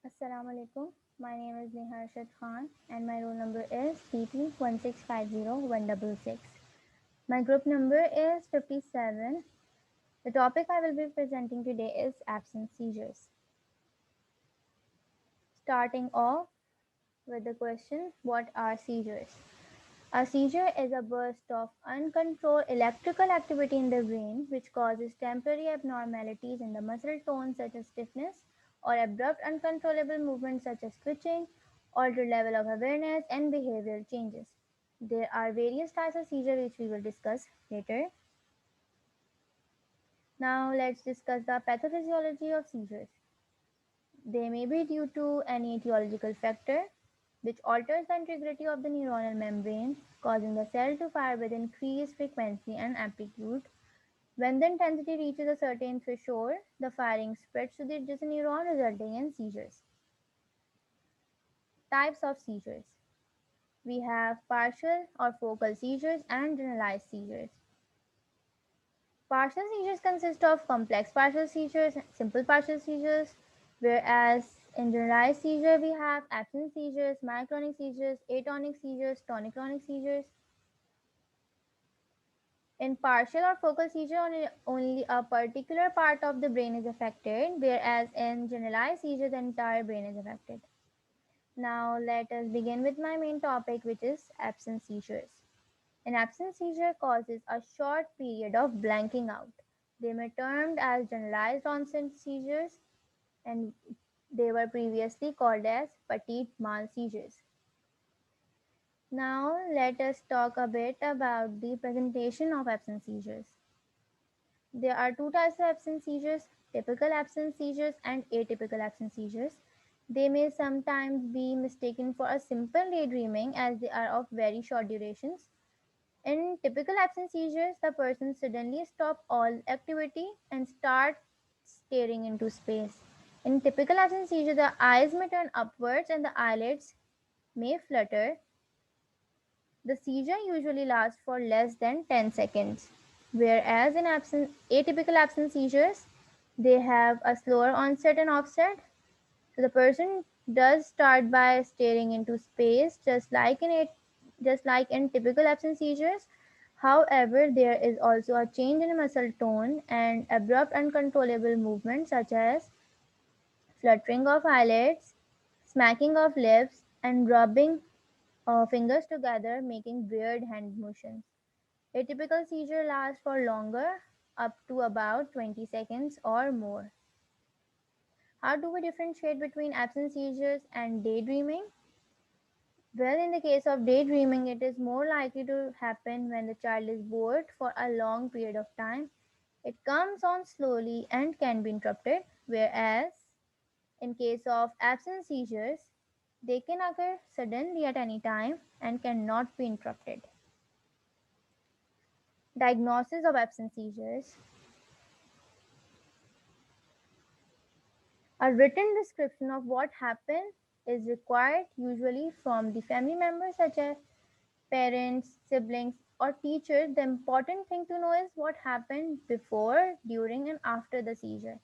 Assalamu alaikum. My name is Neha Arshad Khan and my roll number is PT1650166. My group number is 57. The topic I will be presenting today is absence seizures. Starting off with the question, what are seizures? A seizure is a burst of uncontrolled electrical activity in the brain which causes temporary abnormalities in the muscle tone such as stiffness or abrupt uncontrollable movements such as twitching, altered level of awareness and behavioral changes. There are various types of seizure which we will discuss later. Now let's discuss the pathophysiology of seizures. They may be due to any etiological factor which alters the integrity of the neuronal membrane, causing the cell to fire with increased frequency and amplitude. When the intensity reaches a certain threshold, the firing spreads to the adjacent neuron, resulting in seizures. Types of seizures: we have partial or focal seizures and generalized seizures. Partial seizures consist of complex partial seizures, simple partial seizures, whereas in generalized seizure we have absence seizures, myoclonic seizures, atonic seizures, tonic-clonic seizures. In partial or focal seizure, only a particular part of the brain is affected, whereas in generalized seizure, the entire brain is affected. Now, let us begin with my main topic, which is absence seizures. An absence seizure causes a short period of blanking out. They were termed as generalized onset seizures and they were previously called as petit mal seizures. Now, let us talk a bit about the presentation of absence seizures. There are two types of absence seizures: typical absence seizures and atypical absence seizures. They may sometimes be mistaken for a simple daydreaming as they are of very short durations. In typical absence seizures, the person suddenly stops all activity and starts staring into space. In typical absence seizure, the eyes may turn upwards and the eyelids may flutter. The seizure usually lasts for less than 10 seconds, whereas in atypical absence seizures, they have a slower onset and offset. So the person does start by staring into space, just like in typical absence seizures. However, there is also a change in muscle tone and abrupt uncontrollable movements such as fluttering of eyelids, smacking of lips, and rubbing fingers together, making weird hand motions. A typical seizure lasts for longer, up to about 20 seconds or more. How do we differentiate between absence seizures and daydreaming? Well, in the case of daydreaming, it is more likely to happen when the child is bored for a long period of time. It comes on slowly and can be interrupted, whereas in case of absence seizures, they can occur suddenly at any time and cannot be interrupted. Diagnosis of absence seizures. A written description of what happened is required, usually from the family members such as parents, siblings, or teachers. The important thing to know is what happened before, during, and after the seizure.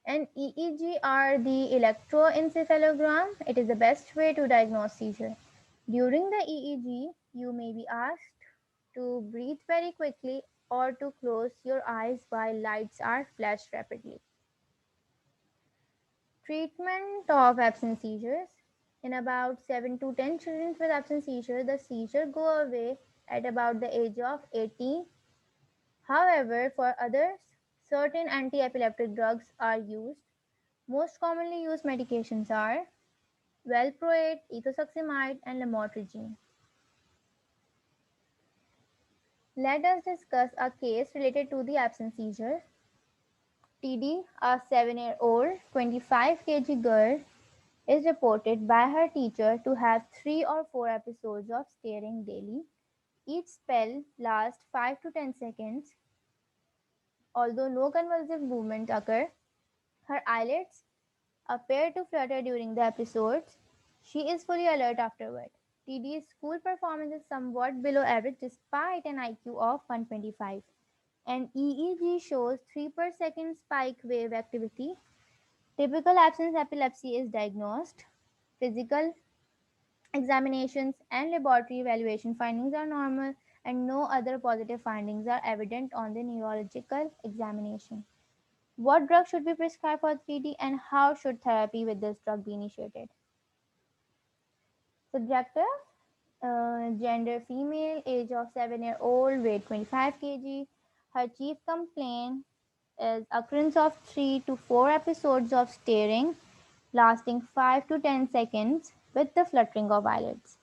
An EEG or the electroencephalogram, it is the best way to diagnose seizure. During the EEG, you may be asked to breathe very quickly or to close your eyes while lights are flashed rapidly. Treatment of absence seizures. In about 7 to 10 children with absence seizure, the seizure go away at about the age of 18. However, for others, certain anti-epileptic drugs are used. Most commonly used medications are valproate, ethosuximide, and lamotrigine. Let us discuss a case related to the absence seizure. TD, a 7-year-old, 25 kg girl, is reported by her teacher to have 3 or 4 episodes of staring daily. Each spell lasts 5 to 10 seconds. Although no convulsive movement occur, her eyelids appear to flutter during the episodes. She is fully alert afterward. TD's school performance is somewhat below average despite an IQ of 125. An EEG shows 3 per second spike wave activity. Typical absence epilepsy is diagnosed. Physical examinations and laboratory evaluation findings are normal, and no other positive findings are evident on the neurological examination. What drug should be prescribed for 3D, and how should therapy with this drug be initiated? Subjective, gender female, age of 7-year-old, weight 25 kg. Her chief complaint is occurrence of 3 to 4 episodes of staring lasting 5 to 10 seconds with the fluttering of eyelids.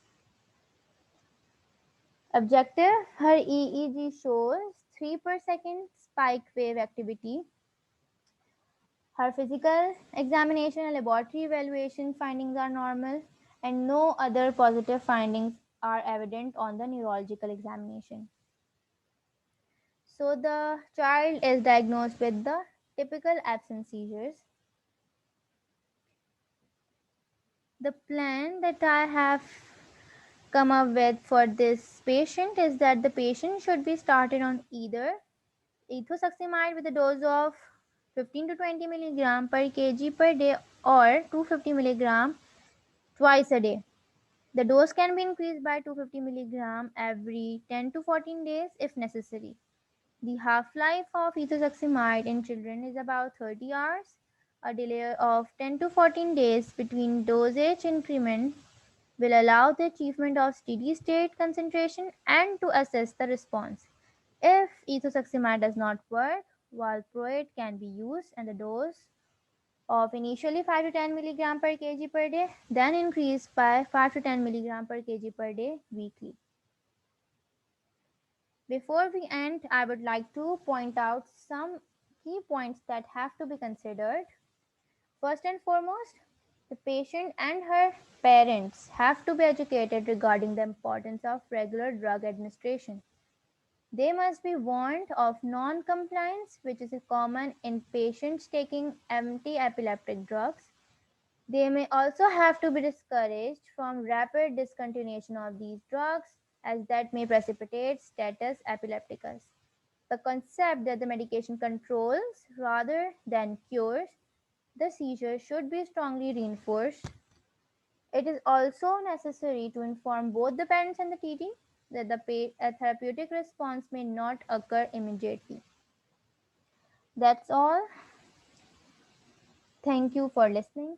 Objective, her EEG shows 3 per second spike wave activity. Her physical examination and laboratory evaluation findings are normal, and no other positive findings are evident on the neurological examination. So the child is diagnosed with the typical absence seizures. The plan that I have come up with for this patient is that the patient should be started on either ethosuximide with a dose of 15 to 20 milligram per kg per day or 250 milligram twice a day. The dose can be increased by 250 milligram every 10 to 14 days if necessary. The half-life of ethosuximide in children is about 30 hours. A delay of 10 to 14 days between dosage increment will allow the achievement of steady state concentration and to assess the response. If ethosuximide does not work, valproate can be used and the dose of initially 5 to 10 milligram per kg per day, then increased by 5 to 10 milligram per kg per day weekly. Before we end, I would like to point out some key points that have to be considered. First and foremost, the patient and her parents have to be educated regarding the importance of regular drug administration. They must be warned of non compliance, which is common in patients taking anti epileptic drugs. They may also have to be discouraged from rapid discontinuation of these drugs, as that may precipitate status epilepticus. The concept that the medication controls rather than cures the seizure should be strongly reinforced. It is also necessary to inform both the parents and the TD that a therapeutic response may not occur immediately. That's all. Thank you for listening.